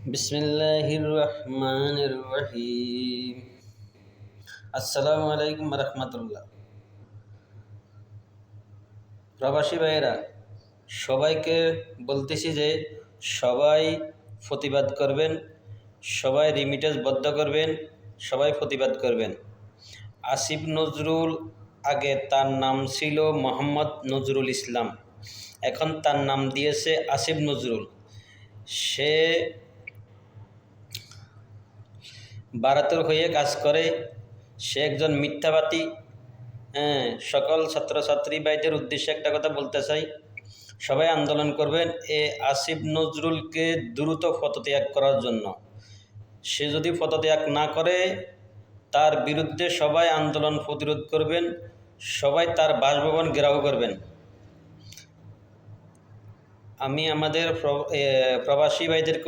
বিসমিল্লাহির রহমানির রহিম। আসসালামু আলাইকুম রহমতুল্লাহ। প্রবাসী ভাইয়েরা, সবাইকে বলতেছি যে সবাই প্রতিবাদ করবেন, সবাই রিমিটেন্স বন্ধ করবেন, সবাই প্রতিবাদ করবেন। আসিফ নজরুল, আগে তার নাম ছিল মোহাম্মদ নজরুল ইসলাম, এখন তার নাম দিয়েছে আসিফ নজরুল। সে ভারতের হয়ে কাজ করে, সে একজন মিথ্যাবাদী। হ্যাঁ, সকল ছাত্রছাত্রী ভাইদের উদ্দেশ্যে একটা কথা বলতে চাই, সবাই আন্দোলন করবেন এ আসিফ নজরুলকে দ্রুত পদত্যাগ করার জন্য। সে যদি পদত্যাগ না করে, তার বিরুদ্ধে সবাই আন্দোলন প্রতিরোধ করবেন, সবাই তার বাসভবন ঘেরাও করবেন। আমি আমাদের প্রবাসী ভাইদেরকে